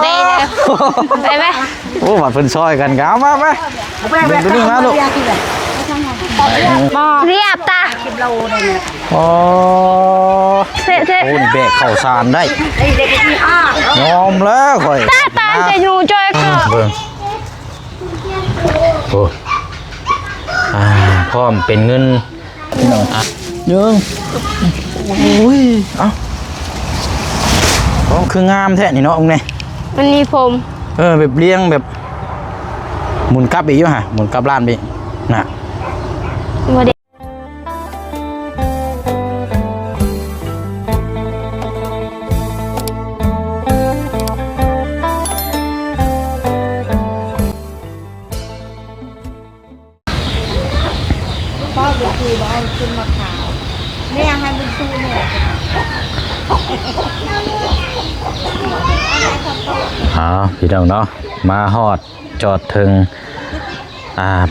ได้เลยไปไหมโอ้บัดเพิ่นซอยกันกเอามาไปเดินตัวนี้มาลูกเรียบตาโอ้โอ้นี่แบกข้าวสารได้ยอมแล้วข่อยตาจะอยู่จอยก็เบิ่งโอ้พร้อมเป็นเงินยังโอ้ยเอาคืองามแท้นี่เนาะองค์นี่มันมีผมแบบเลี้ยงแบบหมุนกลับอีกอยู่ฮะหมุนกลับล้านไปน่ะโมเดลพ่อก็คือว่าขึ้นมาขาวไม่อยากให้มันสู้เนี่ยพี่น้องเนาะมาฮอดจอดถึง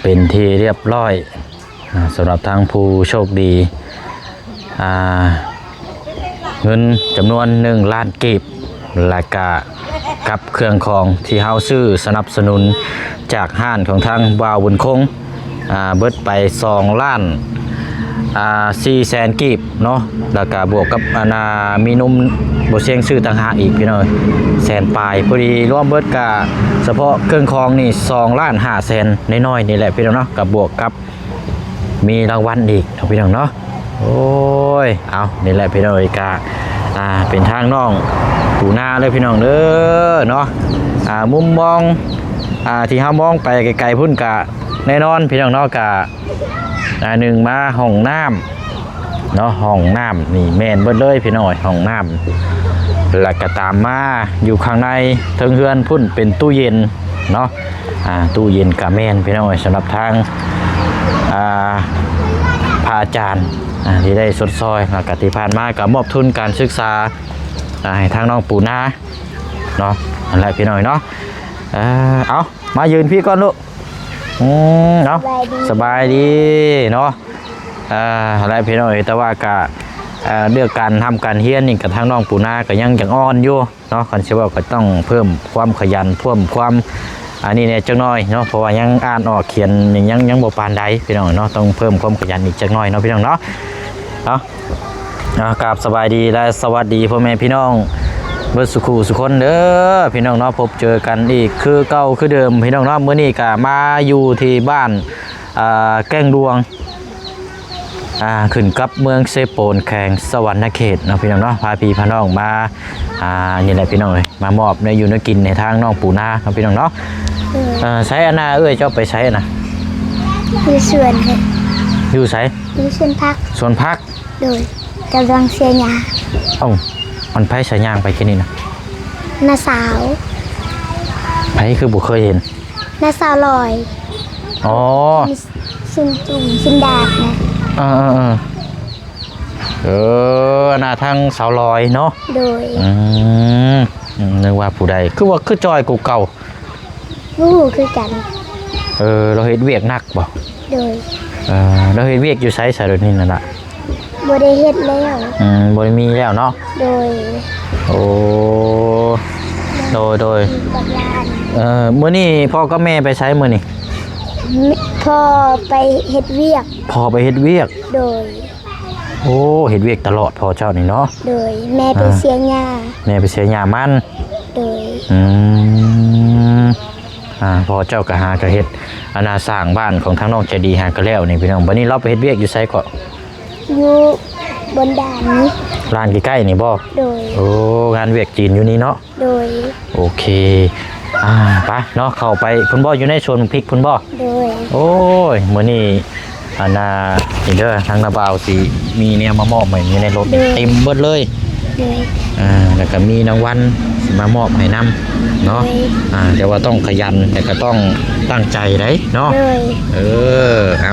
เป็นที่เรียบร้อยสำหรับทางผู้โชคดีเงินจำนวน1 ล้านกีบและก็กับเครื่องของที่เฮาซื้อสนับสนุนจากห้านของทางบ่าวบุญคงเบิดไป2 ล้าน4 แสนกีบเนาะแล้วก็บวกกับมีนมบ่เสียงซื้อต่างหากอีกพี่น้อยแสนปลายพอดีรวมเบิดกะเฉพาะเครื่องคองนี่2 ล้าน 5 แสนน้อยๆนี่แหละพี่น้องเนาะกับบวกกับมีรางวัลอีกพี่น้องเนาะโอ้ยเอานี่แหละพี่น้องกะเป็นทางน้องปูนาเลยพี่น้องเด้อเนาะมุมมองที่เฮามองไปไกลๆพุ่นกะแน่นอนพี่น้องเนาะกะหนึ่งมาห้องน้ำเนาะห้องน้ำนี่แม่นเบิดเลยพี่น้อยห้องน้ำแล้วก็ตามมาอยู่ข้างในเทิงเฮือนพุ่นเป็นตู้เย็นเนาะตู้เย็นกะแม่นพี่น้อยสำหรับทางพระอาจารย์ที่ได้สดซอยแล้วก็ที่ผ่านมากับมอบทุนการศึกษาให้ทางน้องปูนาเนาะอะไรพี่น้อยเนาะเอามายืนพี่ก่อนลูกเนาะสบายดีเนาะอะไรพี่น้อยแต่ว่ากะเรื่องการทำการเฮียนนี่กับทางน้องปูนาก็ยังอ่อนอยู่เนาะคันเชื่อว่าก็ต้องเพิ่มความขยันเพิ่มความอันนี้เนี่ยจักหน่อยเนาะเพราะว่ายังอ่านออกเขียนยังบ่ปานใดพี่น้องเนาะต้องเพิ่มความขยันอีกจักหน่อยเนาะพี่น้องเนาะกราบสบายดีและสวัสดีพ่อแม่พี่น้องเบิดสุขุสุคนเด้อพี่น้องเนาะพบเจอกันอีกคือเก่าคือเดิมพี่น้องเนาะมื้อนี้ก็มาอยู่ที่บ้านแก้งดวงขึ้นกับเมืองเซโปนแข่งสวรรณเขตเนาะพี่น้องเนาะพาพี่พาน้องมานี่แหละพี่น้องเลยมามอบในอยู่ในกินในทางน้องปูนาเนาะพี่น้องเนาะใช้อันน่าเจ้าไปใช้นะอยู่สวนค่ะอยู่ใช้อยู่สวนพักโดยกำลังเสียยามันไผ่ใส่ย่างไปแค่นี้นะน้าสาวไผ่คือบุเคยเห็นน้าสาวลอยชินตุ่มชินดาบนะน่าทางสาวลอยเนาะโดยนึกว่าผู้ใดคือจอยกูเก่าคือกันเราเห็นเวียกนักบ่โดยเราเห็นเวียกอยู่ไซส์สายนี่นั่นแหละบริเฮ็ดแล้วบริมีแล้วเนาะโดยโดยเมื่อนี่พ่อก็แม่ไปใช้เมื่อนี่พ่อไปเฮ็ดเวียกพ่อไปเฮ็ดเวียกโดยเฮ็ดเวียกตลอดพ่อเจ้านี่เนาะโดยแม่ไปเสียหญ้ามันโดยพ่อเจ้ากะหากะเฮ็ดสร้างบ้านของทางน้องใจดีหากะแล้วนี่พี่น้องวันนี้เราไปเฮ็ดเวียกอยู่ไสก็อยู่บนด่านนี้ร้านใกล้ๆนี่บ่โดยงานเวียกจีนอยู่นี่เนาะโดยโอเคไปเนาะเข้าไปพุ่นบ่อยู่ในโซนพริกพุ่นบ่โดยโอ้ยมื้อนี้นี่เด้อทางนาบ่าวสิมีเนี่ยมามอบให้อยู่ในรถเต็มเบิดเลยแล้วก็มีรางวัลสิมามอบให้นำเนาะแต่ว่าต้องขยันแต่ก็ต้องตั้งใจได้เนาะ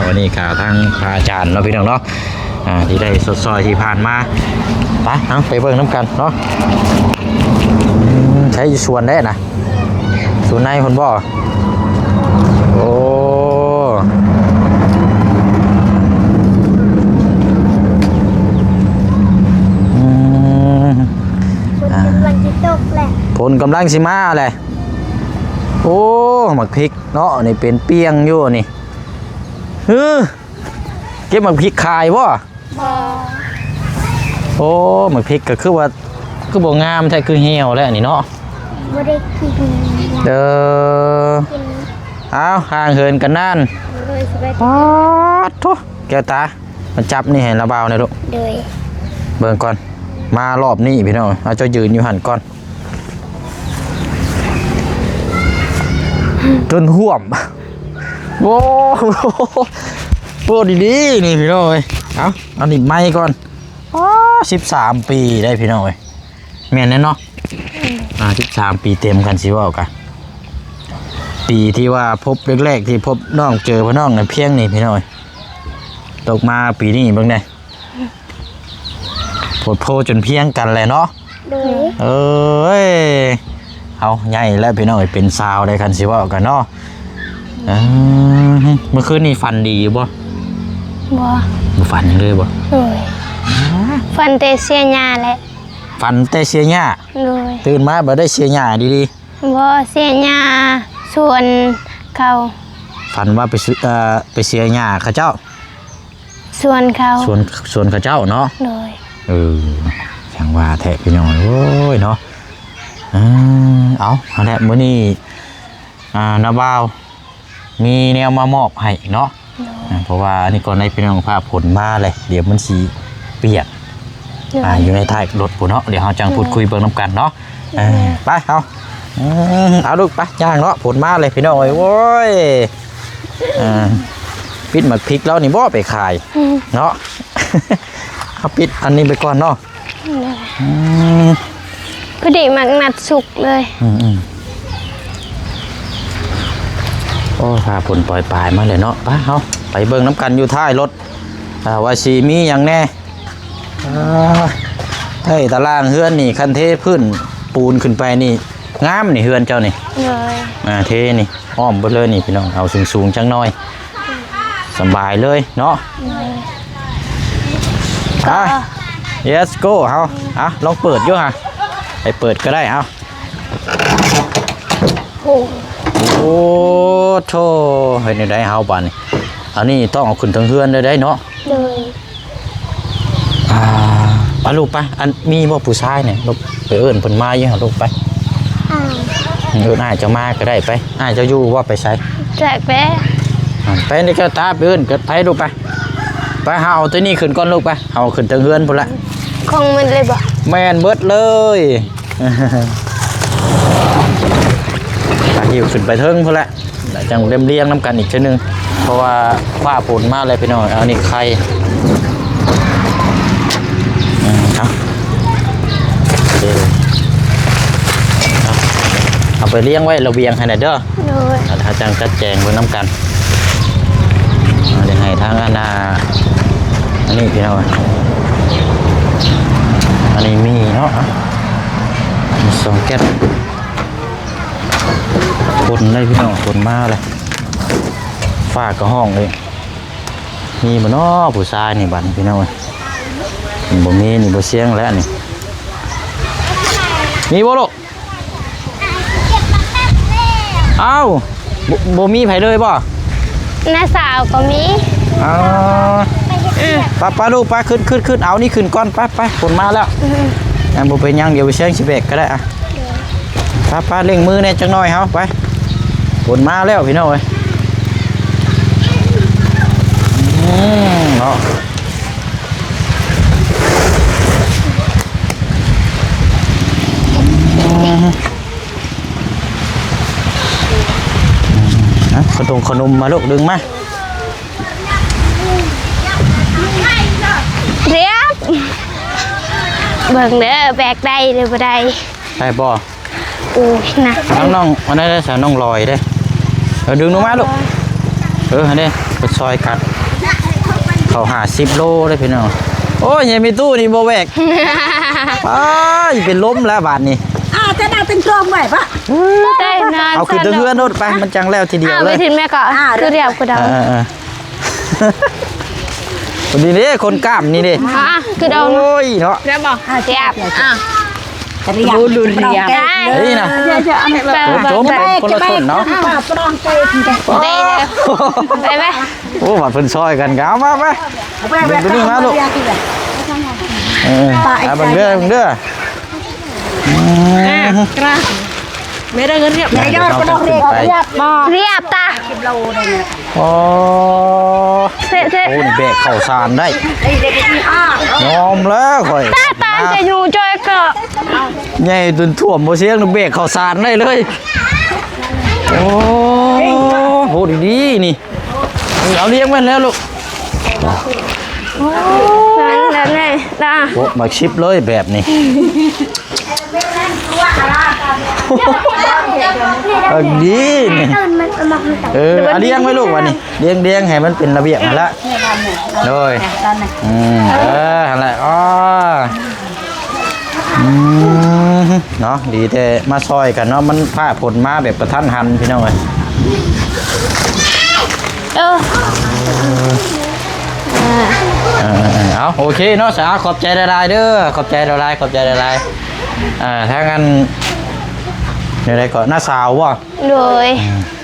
อันนี้ข่าวทางพระอาจารย์เนาะพี่น้องเนาะที่ได้สดซอยที่ผ่านมาไปเบิ่งน้ำกันเนาะใช้ส่วนได้นะส่วนในคนบ่ฝ นกำลังสิมาเลยโอ้หมักพริกเนาะนี่เป็นเปียงอยู่นี่เก็บหมักพริกขายบ่ บ่ โอ้หมักพริกก็คือว่าคือบ่งามแท้คือเหี่ยวแล้วนี่เนาะ บ่ได้กิน เด้อเอาห่างเหินกันนั่น เลยสบาย ป๊าดทุแก้วตามันจับนี่ให้ระเบาหน่อยลูก เลย เบิ่งก่อนมารอบนี้พี่น้องเอาเจ้ายืนอยู่หันก่อนจนห่วมโอ้โหดีๆนี่พี่น้องเอ้ยเอานี่ไม้ก่อน13 ปีได้พี่น้องเอ้ยแม่นแน่เนาะ13 ปีเต็มกันสิว่ากันปีที่ว่าพบแรกๆที่พบน้องเจอพ่อน้องในเพียงนี่พี่น้องเอ้ยตกมาปีนี้เบิ่งได้โพดโพจนเพียงกันเลยเนาะ เลย เอ้ยเอาใหญ่แล้วพี่น้องเอ้ยเป็นสาวได้กันสิว่ากันเนาะเมื่อคืนนี่ฟันดีบ่ บ่ บ่ฟันยังเลยบ่ เลยฟันเตเสียหญ้าแหละ ฟันแต่เสียหญ้า เลย ตื่นมาบ่ได้เสียหญ้าดี บ่เสียหญ้าส่วนเขา ๆฟันว่าไปเสียหญ้าเขาเจ้า ส่วนเขา ส่วนเขาเจ้าเนาะ เลย ช่างว่าแท้พี่น้องโอ้ยเนาะเอาแหละมื้อนี้นาบ่าวมีแนวมามอบให้เนาะเพราะว่าอันนี้ก่อนในพี่น้องภาพผลมาเลยเดี๋ยวมันสีเปียกอยู่ในท้ายรถปุ่นเนาะเดี๋ยวเราจังพูดคุยเบิ่งน้ำกันเนาะไปเอาลูกไปย่างเนาะผลมาเลยพี่น้องโอ้ยปิดหมักพริกแล้วนี่บ่ไปขายเนาะเอาปิดอันนี้ไปก่อนเนาะ พอดีมักนัดสุกเลย โอ้พาผลปล่อยปลายมาเลยเนาะไปเอาไปเบิ่งน้ำกันอยู่ท้ายรถว่าสีมีอย่างแน่เฮ้ยตารางเฮือนนี่คันเทพื้นปูนขึ้นไปนี่งามนี่เฮือนเจ้านี่ เลย เทนี่อ้อมไปเลยนี่พี่น้องเอาสูงๆจังน้อยสบายเลยเนาะ ก็ yes go เอาลองเปิดอยู่ฮะไปเปิดก็ได้เอาโอ้โธ่เห็นได้เฮาบานนี่อันนี้ต้องเอาขึ้นทั้งเฮือนได้เนาะ เลย ไปลูกไปอันมีบ่ผู้ชายเนี่ยลูกไปเอิ้นเพิ่นมาอยู่หาลูกไปเอิ้นอ้ายเจ้ามาก็ได้ไปอ้ายเจ้าอยู่ว่าไปใช้ แจกแป๊ะ ไปนี่ก็ตาไปเอิ้นก็ไปลูกไปหาเอาตัวนี้ขึ้นก่อนลูกไปเอาขึ้นทั้งเฮือนพุ่นละ คงมันเลยบ่ แม่นเบิดเลยหิวขึ้นไปเทิงพุ่นละจังเรียงน้ำกันอีกเช่นนึงเพราะว่าฝ้าฝนมากเลยพี่น้องเอานี่ไข่เอาไปเลี้ยงไว้ระเบียงให้หน่อยเด้อ เลย ถ้าจังจัดแจงเบิ่งน้ำกันเดี๋ยวให้ทางอันนี้พี่น้องอันนี้มีเนาะมี2 แก๊สคนได้พี่น้องคนมาเลยฝ้าก็ห้องเลยมีบ่เนาะผู้ชายนี่บัดพี่น้องบ่มีนี่บ่เสียงแล้วนี่มีบ่ลูกเอ้าบ่มีไผเลยบ่ น้าสาวก็มี ป้าลูกป้าขึ้นเอานี่ขึ้นก่อนไปฝนมาแล้วบ่เป็นยังเดี๋ยวไปเชียงสิเบกก็ได้ป้าเร่งมือแน่จังหน่อยเฮาไปฝนมาแล้วพี่น้องเอ้ยเนาะขนมมาลูกดึงมา เรียบเบิ่งเด้อแบกได้หรือบ่ได้ ได้บ่ โอ้ยหนัก น้องอันนั้นได้สาวน้องลอยได้ดึงลงมาลูกอันนี้ไปซอยกัดเขา50 โลได้พี่น้องโอ้ยยังมีตู้นี่บ่แวกเป็นล้มแล้วบาดนี้ จะน่าเป็นกลมไหวปะ ได้นาน เอาขึ้นเฮือนโนดไปมันจังแล้วทีเดียวเลย ไปถึงแม่ก็คือเรียบกูเดา คนนี้คนกล้ามนี่ดิ คือเดา โอ้ยเนาะ เรียบบอกเรียบ บูดูเรียบ เฮ้ยนะโจมคนละต้นเนาะ ได้เลยไปไหม โอ้มาเพิ่นซอยกันกเอามาเบิ่งตัวนี้มาลูกเอาเบิ่งเด้อเด้อ ไม่ได้เงินเรียบไม่ยอดก็ต้องเรียบเรียบตา โอ้โหนี่แบกข้าวสารได้ยอมแล้วข่อย ตาจะอยู่จอยก็ ใหญ่จนท่วมบ่เสียงแบกข้าวสารได้เลยโอ้โหดีๆนี่เอาเลี้ยงไว้แล้วลูก นั่นไงตา โอ้มาชิปเลยแบบนี้ดีนี่เอาเลี้ยงไว้ลูกวันนี้เลี้ยงให้มันเป็นระเบียบมาละเลยหั่นแหละอ๋อเนาะดีแต่มาซอยกันเนาะมันผ้าผลมาแบบกระทันหันพี่น้องเอ้ยเอาโอเคเนาะสาขอบใจหลายๆเด้อขอบใจหลายถ้างั้นเดี๋ยวได้ก่อนหน้าสาววะ โดย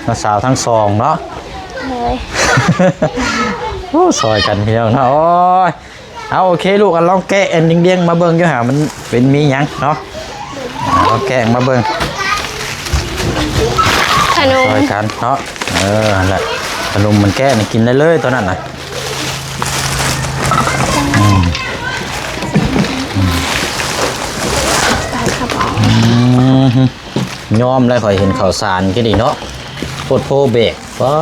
หน้าสาวทั้งสองเนาะ เลย โอ้ซอยกันพี่น้องเนาะโอ้ยเอาโอเคลูกลองแกะเอ็นเดียงๆมาเบิ่งอยู่หามันเป็นมีหยังเนาะลองแกะมาเบิ่ง ขนม ซอยกันเนาะนั่นแหละขนมมันแกะมันกินได้เลยตอนนั้นน่ะยอมเลยข่อยเห็นข่าวสารก็ดีเนาะโคตรโพเบรกว้า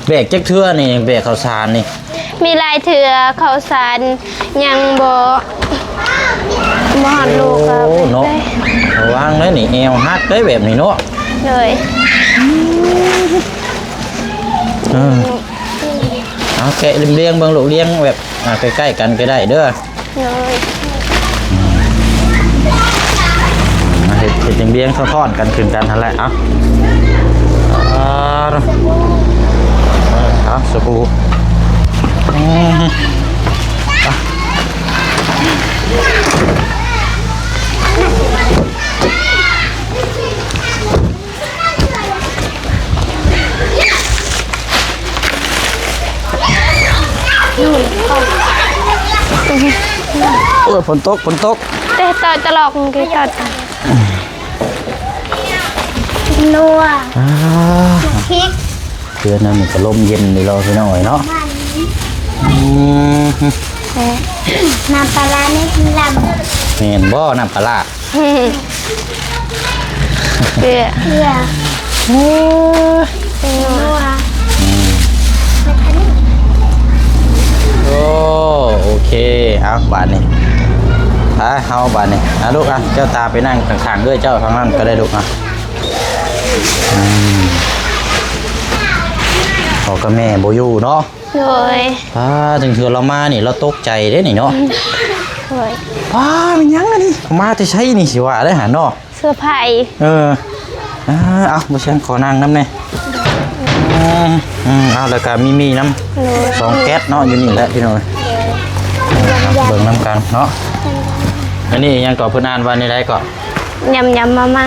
เบรกจักเทื่อนี่เบรกข่าวสารนี่ มีลายเถื่อข้าวสารยังบ่หอดลูกครับ โอ้เนาะระวังเลยนี่แอวฮักได้แบบนี้เนาะ เลย เอาแกะเลี้ยงเบิ่งลูกเลี้ยงแบบใกล้ๆกันก็ได้เด้อ เลย มาเห็ดเลี้ยงซ้อนๆกันขึ้นกันนั่นแหละเอาสบู่ฝนตก แต่ต่อตลอกกี่ต่อนัวพริก เพื่อนนั่นมันก็ลมเย็นเลยเราไปหน่อยเนาะ น้ำปลาไม่กินลำ เห็นบ่น้ำปลาร้า เกลือนัว โอ้โอเคเอาบาทนี่เอาบาทนี่ลูกเจ้าตาไปนั่งข้างๆด้วยเจ้าข้างนั้นก็ได้ลูกพ่อกับแม่โบอยู่เนาะ เลย ถึงเถื่อเรามานี่เราตกใจได้นี่เนาะ เลย มันยังอันนี้มาแต่ใช้นี่สิว่าได้หาเนาะ เสื้อผ้า เอาบ่เชียงขอนั่งน้ำเนี่ยเอาแล้วก็มีน้ำ2 แก๊สเนาะอยู่นี่แหละพี่น้องเบิ่งน้ำกันเนาะอันนี้ยังก่อเพื่อนอ่านวันนี้ได้ก่อน ยำมา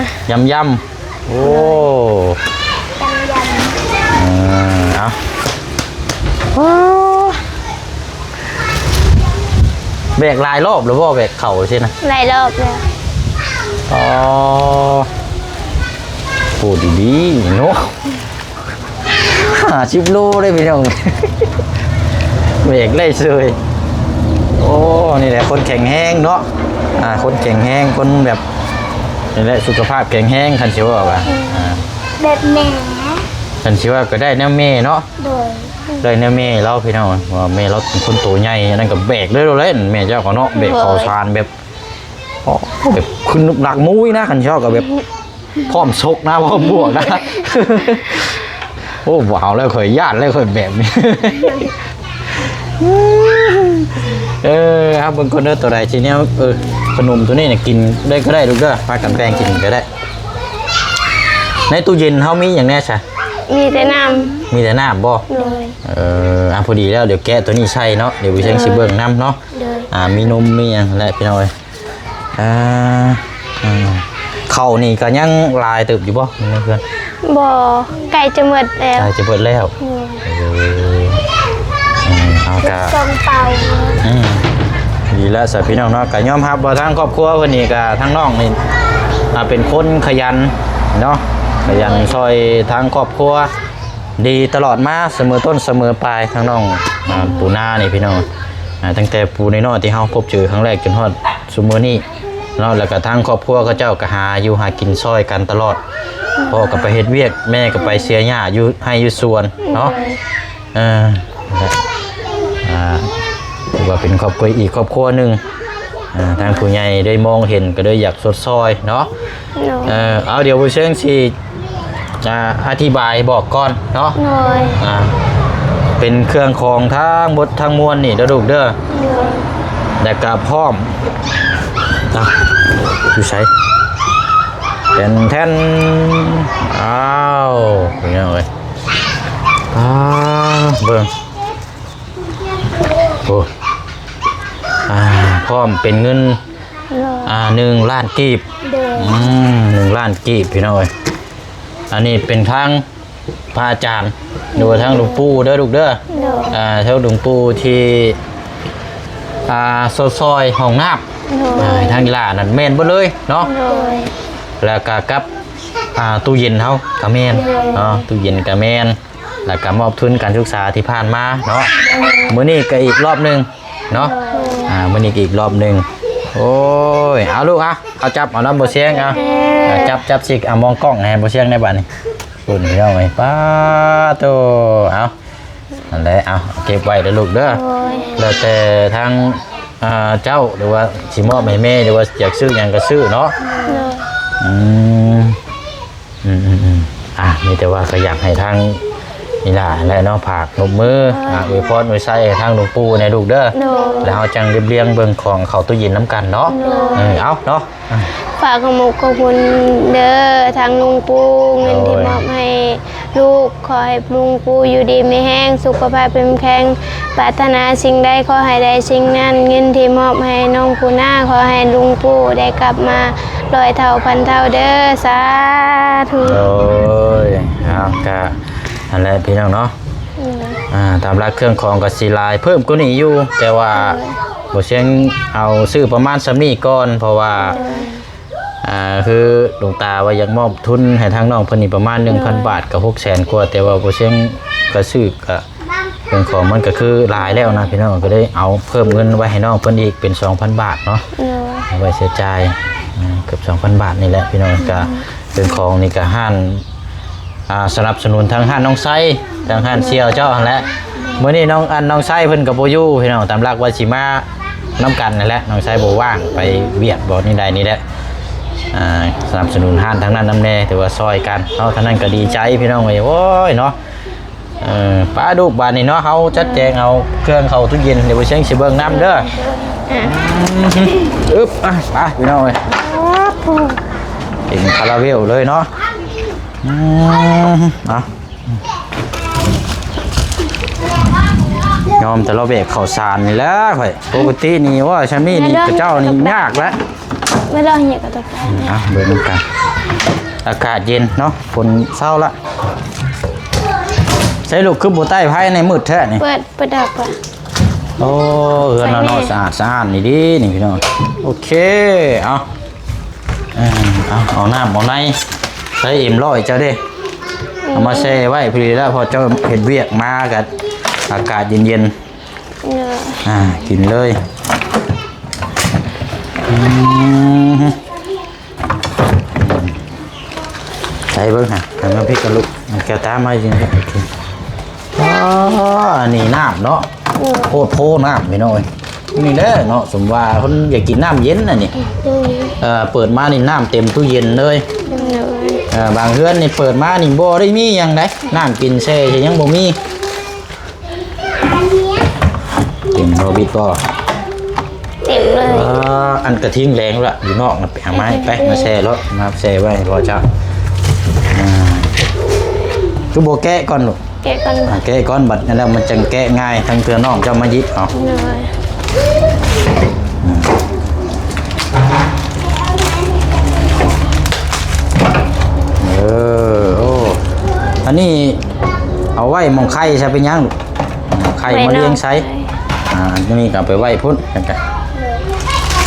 ย ำโอ้เอาแบกลายรอบหรือว่าแบกเข่าใช่นะ หลายรอบแล้ว อ๋อโอ้ดีๆเนาะ50 โลได้พี่น้องแบกได้เลยโอ้นี่แหละคนแข็งแห้งเนาะคนแข็งแห้งคนแบบนี่แหละสุขภาพแข็งแห้งคันชิว่าว่ะแบบแหน คันชิว่าก็ได้แนวเมเนาะ โดย ได้แนวเมเราพี่น้องว่าเมเราเป็นคนตัวใหญ่นั่นก็แบกเลยเราเล่นแม่เจ้าก็เนาะแบกขอชานแบบแบบขึ้นหนักมุ้ยนะคันชอบก็แบบพร้อมชกนะพร้อมบวกนะโอ้ว้าวแล้วเคยญาติแล้วเคยแบบนี้ครับบางคนเด้อตัวใดทีนี้ขนมตัวนี้เนี่ยกินได้ก็ได้ลูกเด้อพากันแบ่งกินก็ได้ในตู้เย็นเฮามีอย่างแน่ใช่ มีแต่น้ มีแต่น้ำบ่ ำโดย พอดีแล้วเดี๋ยวแกะตัวนี้ใช่เนาะเดี๋ยววิเชียงสิเบิ่งน้ำเนาะ โดย มีนมมีอย่างไรพี่น้อย เข้านี่ก็ยังลายตึบอยู่บ่เพื่อน บ่ไก่จะหมดแล้ว ลายจะเบิดแล้วเอากะ ส่งเป่า ดีแล้วสิพี่น้องเนาะก็ยอมรับว่าทางครอบครัวเพิ่นนี่ก็ทางน้องนี่เป็นคนขยันเนาะขยันช่วยทางครอบครัวดีตลอดมาเสมอต้นเสมอปลายทางน้องปูนานี่พี่น้องตั้งแต่ปูน้อยๆที่เฮาพบเจอครั้งแรกจนฮอดซุมื้อนี้เนาะแล้วก็ทางครอบครัวเขาเจ้าก็หาอยู่หากินซอยกันตลอดพ่อก็ไปเฮ็ดเวียกแม่ก็ไปเสียหญ้าอยู่ให้อยู่สวนเนาะถือว่าเป็นครอบครัวอีกครอบครัวหนึ่งทางผู้ใหญ่ได้มองเห็นก็เลยอยากสดซอยเนาะเอาเดี๋ยวผู้เชี่ยวชาญจะอธิบายบอกก่อนเนาะเป็นเครื่องของทั้งหมดทั้งมวลนี่เด้อลูกเด้อแต่กระพร้อมดูใช้เป็นแท่นอ้าวเป็นยังไงเบิ่งโอ้พร้อมเป็นเงิน1 ล้านกีบ1 ล้านกีบพี่น้อยอันนี้เป็นทางพระอาจารย์ดูทางหลวงปู่เด้อลูกเด้อเท่าหลวงปู่ที่ซอยห้องน้ำทางกีฬานั่นแม่นบ่เลยเนาะแล้วก็กับตู้เย็นเฮากะแม่นตู้เย็นกะแม่นแล้วก็มอบทุนการศึกษาที่ผ่านมาเนาะมื้อนี้ก็อีกรอบนึงเนาะมื้อนี้ก็อีกรอบนึงโอ้ยเอาลูกเอาจับเอาน้ำบ่เสียงเอาจับสิมองกล้องให้บ่เสียงได้บัดนี้ปุ่นเฮาไว้ป้าโตเอานั่นแหละเอาเก็บไว้เด้อลูกเด้อแล้วแต่ทางเจ้าหรือว่าสิมอบให้แม่หรือว่าอยากซื้อหยังก็ซื้อเนาะมีแต่ว่าก็อยากให้ทางนี่ล่ะและเนาะผากนมมืออวยพรอวยไส้ทางหลวงปู่ในลูกเด้อแล้วเฮาจังเรียงเบิ่งของเขาตู้เย็นน้ำกันเนาะเอาเนาะฝากขอบคุณเด้อทางลุงปู่เงินที่มอบให้ลูกขอให้ลุงปู่อยู่ดีไม่แห้งสุขภาพเป็นแข็งปรารถนาสิ่งใดขอให้ได้สิ่งนั้นเงินที่มอบให้น้องปูนาขอให้ลุงปู่ได้กลับมา100 เท่าพันเท่าเด้อสาธุโอ้ยครับก็อันแรกพี่น้องเนาะตามรักเครื่องของกับสีลายเพิ่มก็หนีอยู่แต่ว่าบ่เชียงเอาซื้อประมาณสำนี้ก่อนเพราะว่าคือหลวงตาว่าอยากมอบทุนให้ทางน้องเพิ่นนี่ประมาณ 1,000 บาทกับ600,000 กว่าแต่ว่าบ่เชียงก็ซื้อก็เครื่องของมันก็คือหลายแล้วนะพี่น้องก็ได้เอาเพิ่มเงินไว้ให้น้องเพิ่นอีกเป็น 2,000 บาทเนาะไว้เสียใจเกือบ 2,000 บาทนี่แหละพี่น้องก็เป็นของนี่ก็ห้านสนับสนุนทางห้านน้องไส้ทางห้านเสี่ยวเจ้าหั่นแหละมื้อนี้น้องไส้เพิ่นก็บ่อยู่พี่น้องตามหลักว่าสิมานํกันนั่นแหละน้องไส้บ่ว่างไปเวียดบ่นี่ใดนี่แหละสนับสนุนห้านทางนั้นนำแน่แต่ว่าซอยกันเฮาทางนั้นก็ดีใจพี่น้องเอ้ยโอ้ยเนาะป้าดูบ้านนี่เนาะเฮาจัดแจงเอาเครื่องเข้าตู้เย็นเดี๋ยวบ่เชียงสิเบิ่งน้ำเด้ออึ๊บไปพี่น้องเอ้ยเป็นคาราเวลเลยเนาะยอมแต่เราเบรกข่าวสารนี่แหละข่อยปกตินี่ว่าฉันนี่พระเจ้านี่ยากแล้วไม่รอเหี้ยกับตัวเบิ่งกันอากาศเย็นเนาะฝนเศร้าละใช้ลูกคือบัวใต้ไพ่ในมืดแท้นี่เปิดดับอ่ะโอ้เฮือนเราเนาะสะอาดนี่ดินี่พี่น้องโอเคเอาน้ำเอาในใส่อิ่มร้อยเจ้าเด้เอามาแช่ไว้พอดีแล้วพอเจ้าเห็ดเวียกมากับอากาศเย็นๆกินเลยใส่เบิ้งฮะทำน้ำพริกกระลุกแก้วตามาจริงครับนี่น้ำเนาะโพน้ำพี่น้อยนี่เด้อเนาะสมว่าคนอยากกินน้ำเย็นน่ะนี่เปิดมานี่น้ำเต็มตู้เย็นเลยบางเฮือนนี่เปิดมานี่บ่ได้มีอย่างไดน้ำกินแช่ยังบ่มีเต็มโรบิทก็เต็มเลยอันกระทิ้งแรงละอยู่นอกนะไปหาไม้ไปมาแช่รถมาแช่ไว้พอเจ้าคือโบแกะก่อนลูกแกะก่อนบัดนั่นแล้วมันจังแกะง่ายทั้งเตือนน้องเจ้ามายิบเอา อันนี้เอาไว้หมองไข่ใช่เป็นยังลูกไข่มาเลี้ยงใช้อันนี้ก็เอาไปไว้พุ่นกันกัน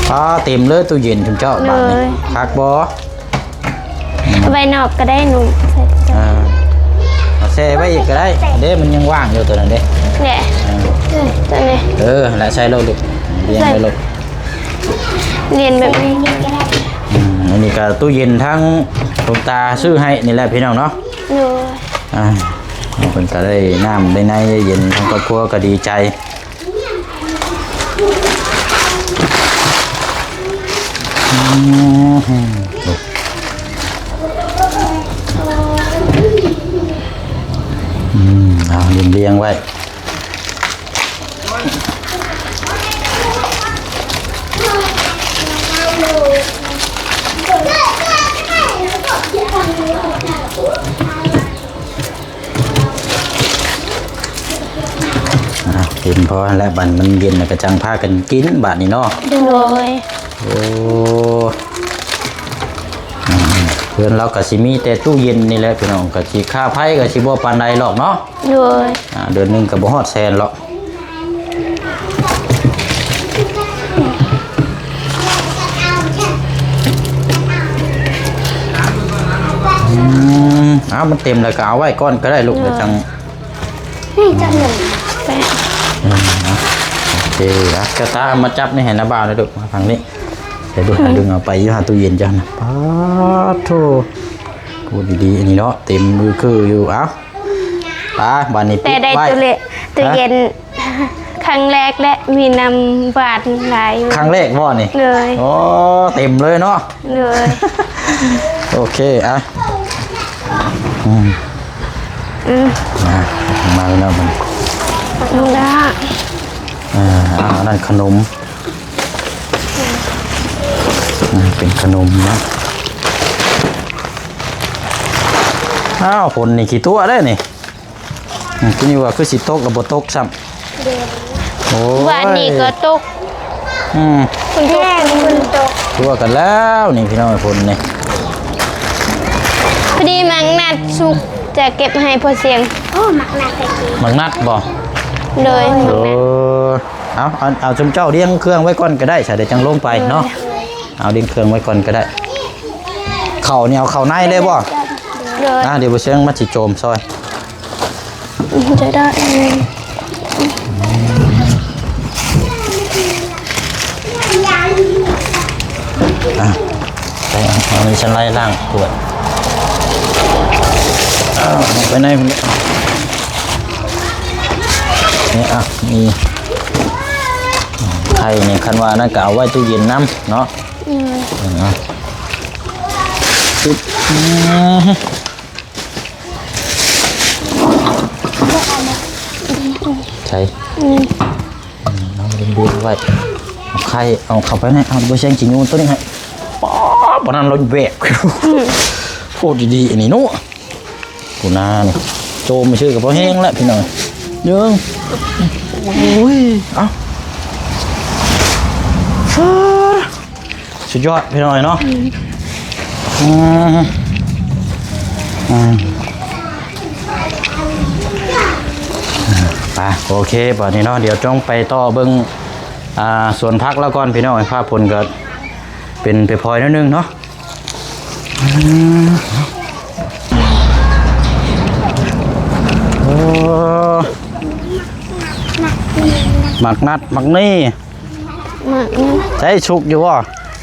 พอเต็มเลยตู้เย็นชุมเจ้าบ้านนี่คักบ่ ใบนอกก็ได้หนุ่ม เอาแช่ไว้อีกก็ได้เด้มันยังว่างอยู่ตัวนั้นเด้ เนี่ยตัวนี้ แล้วใช้โลดลูกเลี้ยงไว้ลูก เรียนแบบนี้ อันนี้ก็ตู้เย็นทั้งหลวงตาซื้อให้นี่แหละพี่น้องเนาะ หนู เพิ่นก็ได้น้ำได้ในเย็นทั้งครอบครัวก็ดีใจเอาเลี้ยงไว้เห็นพอแล้วบันมันเย็นแล้วก็จังพากันกินบาดนี้เนาะ โดย โอ้เพื่อนเราก็สิมีแต่ตู้เย็นนี่แหละพี่น้องก็สิค่าไผก็สิบ่ปานใดหรอกเนาะ โดย เดือนหนึงก็บ่ฮอดแสนหรอกมันเต็มแล้วก็เอาไว้ก่อนก็ได้ลูกเดี๋ยวจัง นี่จังหนึ่งไป โอเคกระตามาจับนี่เห็นนะบ่าวนะลูกมาฝั่งนี้เดี๋ยวดูหาดึงเอาไปอยู่หาตู้เย็นจังนะป๊าดโธ่กูดีๆอันนี้เนาะเต็มมือคืออยู่เอ้าป้าบ้านนี้ แต่ได้ตู้เย็นครั้งแรกและมีนำบาทหลายอยู่ ครั้งแรกบ่นี่ เลย โอ้เต็มเลยเนาะ เลย โอเคมาแล้วมัน น้องดา นั่นขนมเป็นขนมนะฝนนี่กี่ตัวได้นี่คุณอยู่ว่าคือสิตกกับบตกซ้ำโอ้ย วันนี้ก็ตกคุณตกคุณตก ตัวกันแล้วนี่พี่น้องฝนนี่ พอดีมังนัดสุกจะเก็บให้พอเสียงโอ้มักนัดไปกิน มังนัดบ่ เลยมักนัด เอาจมเจ้าเลี้ยงเครื่องไว้ก่อนก็ได้ใส่เดี๋ยวจังลงไปเนาะเอาเลี้ยงเครื่องไว้ก่อนก็ได้เข่าเนี่ยเอาเข่าในเลยบ่ เลย เดี๋ยวไปเชียงมาจิโจมซอย จะได้ ไปเอาในชั้นไล่ล่างตรวจไปไหนนี่มีไข่เนี่ยคันว่านั่นก็เอาไว้ตู้เย็นน้ำเนาะใช่น้องเรียนไว้เอาไข่เอาเข้าไปให้เอาใบแซงจิญูตัวนี้ให้ป๊อปนั้นเราแบกพูดดีๆอันนี้นู้กูนานโจมไม่ชื่อกับพ่อแห้งแล้วพี่น้องเยอะโอ้ยเอาสุดยอดพี่น้องเนาะไปโอเคป่ะนี่เนาะเดี๋ยวจ้องไปต่อเบิ้งสวนพักแล้วก่อนพี่น้องภาพผลก็เป็นไปพลอยนิดนึงเนาะหมักนัดหมักนี่ใช้ชุกอยู่บ่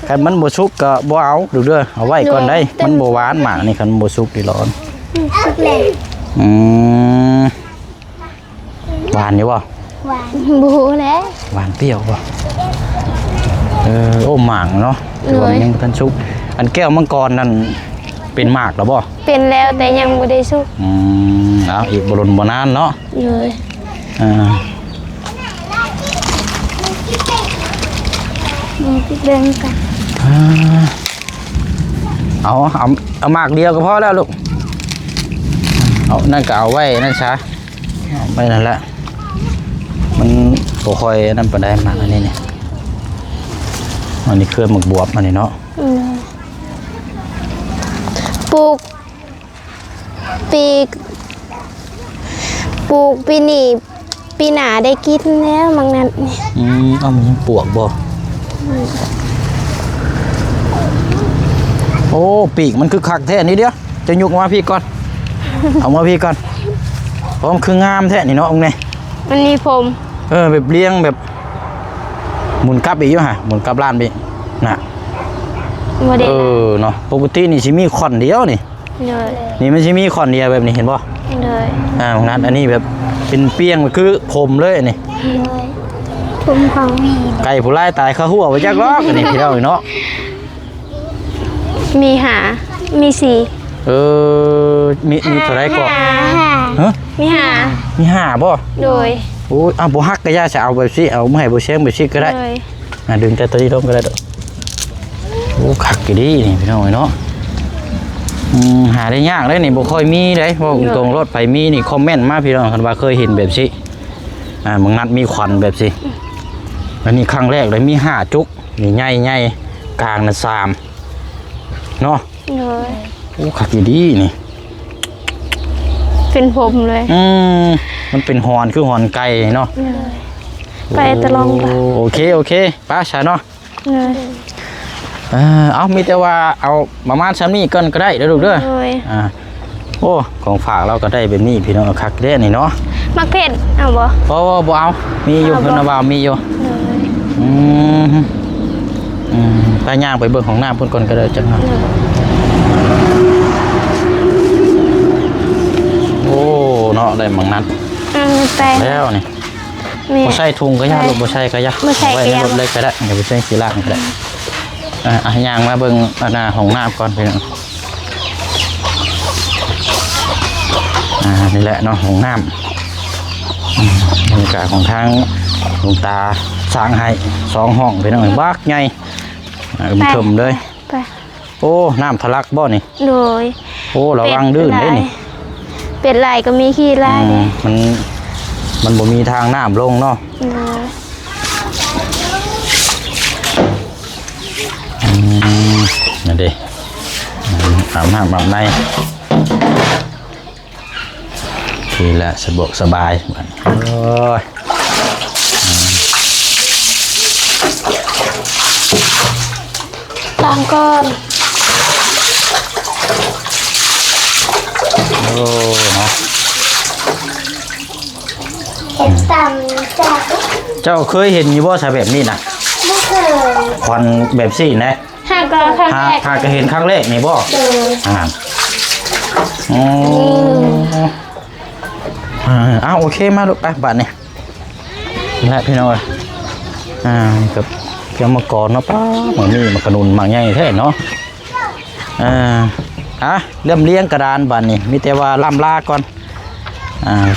คันมันบ่ชุกก็บ่เอาดูเด้อเอาไว้ก่อนได้มันบ่หวานหมากนี่คันบ่ชุกนี่ร้อนหวานอยู่บ่ หวานบูแล้ว หวานเปรี้ยวบ่โอ้หมากเนาะตัวมันยังทันชุกอันแก้วมังกรนั่นเป็นหมากแล้วบ่ เป็นแล้วแต่ยังไม่ได้สุก เอาอีกบ่ลนบ่นานเนาะ เลยเดินกัน เอาหมากเดียวก็พอแล้วลูกเอานั่นก็เอาไว้นั่นซะเอาไว้นั่นแหละมันบ่ค่อยนั่นปานใดหมากอันนี้เนี่ยอันนี้เครือหมึกบวบอันนี้เนาะ ปลูกปี ปลูกปีนี้ปีหน้าได้กินแล้วมังนั้นนี่ เอามันยังปวกบ่โอ้ปีกมันคือคักแท้นี่เดียวจะยุกมาพี่ก่อน เอามาพี่ก่อนเพราะมันคืองามแท้นี่เนาะองค์นี่ มันมีผม แบบเลี้ยงแบบหมุนกลับอีกอยู่ฮะหมุนกลับล้านไปน่ะ บ่ได้ เนาะปกตินี่สิมีขอนเดียวนี่ เลย นี่มันสิมีขอนเดียวแบบนี้เห็นบ่ เลย ของนั้นอันนี้แบบเป็นเปียงคือผมเลยอันนี้ ผมของมี ไก่ผู้ไล่ตายเข้าหัวไปจักรอกอันนี้พี่น้องเนาะ มีหามีสี มีเท่าไรก่อนฮะ มีหา มี5บ่ โดย โอ้ยบ่ฮักก็ย่าจะเอาแบบสิเอามาให้บ่แซงแบบสิก็ได้ เลย ดึงแต่ตัวนี้ลงก็ได้ดอกโอ้คักอยู่ดีนี่พี่น้องเนาะหาได้ยากเลยนี่บ่ค่อยมีเลยเพราะตรงรถไปมีนี่คอมเมนต์มาพี่น้องคันว่าเคยเห็นแบบสิบางนัดมีควันแบบสิอันนี้ครั้งแรกเลยมี5จุกนี่ใหญ่ๆกลางน่ะ3เนาะ เลย โอ้คักอยู่ดีนี่ เป็นผมเลย มันเป็นฮอนคือฮอนไก่เนาะ เลยไปตะลองละ โอเคป้าชาเนาะ เลย เอามีแต่ว่าเอาประมาณซ้ำนี้ก่อนก็ได้เด้อลูกเด้อ เลย โอ้ของฝากเราก็ได้แบบนี้พี่น้องคักเด้นี่เนาะ มักเผ็ดเอาบ่ บ่เอามีอยู่เพิ่นว่ามีอยู่ เลย ไปย่างไปเบิ่งของน้ำเพิ่นก่อนก็ได้จังเนาะโอ้เนาะได้บางนัด ไป แล้วนี่ มี บ่ใส่ถุงก็ยาลูกบ่ใส่ก็ยา บ่ใส่ก็ยา ไว้ในรถเลยก็ได้อย่าไปใส่ขี้ล่างก็ได้ย่างมาเบิ่งอันน่ะของน้ำก่อนพี่น้องนี่แหละเนาะของน้ำบรรยากาศของทางหลวงตาสร้างให้2ห้องพี่น้องบักใหญ่ชมเลย ไป โอ้น้ำทะลักบ่นี่ โดย โอ้ระวังดื้นเด้นี่ เป็ดลายก็มีขี้ลายเลย มันบ่มีทางน้ำลงเนาะ เลย นั่นดิอาบน้ำอาบในทีละสบายโอ้ย ล้างก้อน โอ้เนาะ เห็ดต่ำจาก เจ้าเคยเห็นอยู่บ่ใช่แบบนี้นะ ไม่เคย ควันแบบสี่นะ หากก็ครั้งแรก หากก็เห็นครั้งแรกนี่บ่โอเคมาลูกไปบัดนี่และพี่น้อยกับเกี่ยวมากรเนาะป้าเหมือนมีมากระนุนมากใหญ่แท้เนาะเริ่มเลี้ยงกระดานบัดนี่มีแต่ว่าล่ำลาก่อน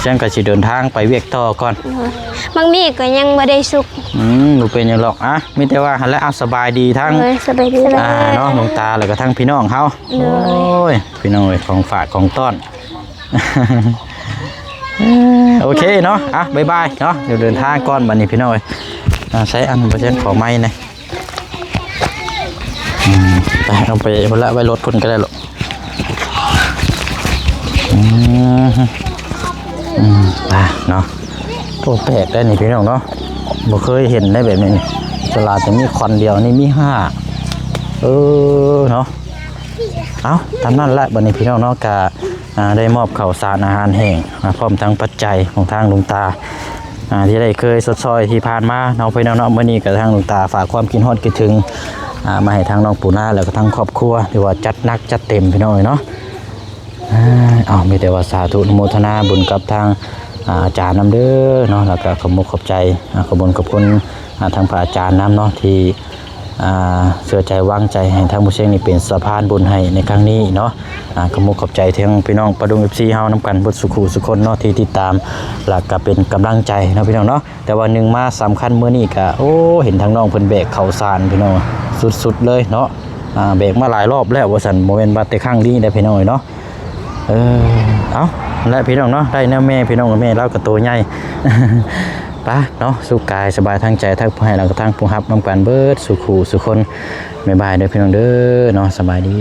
เช่นก็สิเดินทางไปเวียกต่อก่อน บางมีก็ยังไม่ได้สุก หนูเป็นยังหรอกมีแต่ว่าหันแล้วสบายดีทั้ง เลยสบายดี เนาะหลวงตาแล้วก็ทั้งพี่น้องเขาโอ้ยพี่น้องของฝากของต้อนโอเคเนาะบ๊ายบายเนาะเดี๋ยวเดินทางก่อนบัดนี้พี่น้องใช้อันเปอร์เซ็นต์ขอไม้นะไปเอาไปคนละไว้รถพุ่นก็ได้หรอกไปเนาะโอ้แปลกได้นี่พี่น้องเนาะบ่เคยเห็นได้แบบนี้ตลาดจะมีควันเดียวนี่มี5เนาะเอาทำนั่นแหละบัดนี้พี่น้องเนาะกะได้มอบข้าวสารอาหารแห้งพร้อมทั้งปัจจัยของทางหลวงตาที่ได้เคยสดซอยที่ผ่านมาน้องพี่น้องเนาะมื้อนี้กับทางหลวงตาฝากความคิดฮอดคิดถึงมาให้ทางน้องปู่นาแล้วก็ทั้งครอบครัวหรือว่าจัดหนักจัดเต็มพี่น้องเนาะมีแต่ว่าสาธุอนุโมทนาบุญกับทางอาจารย์นำเด้อเนาะแล้วก็ขอบคุณขอบใจขอบคุณขอบคุณทางพระอาจารย์นำเนาะที่เชื่อใจวางใจให้ทางผู้เชี่ยวนี่เป็นสะพานบุญให้ในครั้งนี้เนาะขอบคุณขอบใจทั้งพี่น้องประดุง FC เฮานำกันบทสุขุสุคนเนาะที่ติดตามหลักก็เป็นกำลังใจเนาะพี่น้องเนาะแต่ว่าหนึ่งมาสำคัญเมื่อนี้ก็เห็นทางน้องเพิ่นแบกข้าวสารพี่น้องสุดๆเลยเนาะแบกมาหลายรอบแล้วว่าซั่นบ่แม่นว่าแต่ครั้งนี้ได้พี่น้องเนาะเอาและพี่น้องเนาะได้แนวแม่พี่น้องกับแม่เราก็โตใหญ่ ป้าเนาะสุขกายสบายทั้งใจทั้งผู้ให้เราก็ทั้งผู้รับนำกันเบิดสุขูสุคนบ๊ายบายเด้อพี่น้องเด้อเนาะสบายดี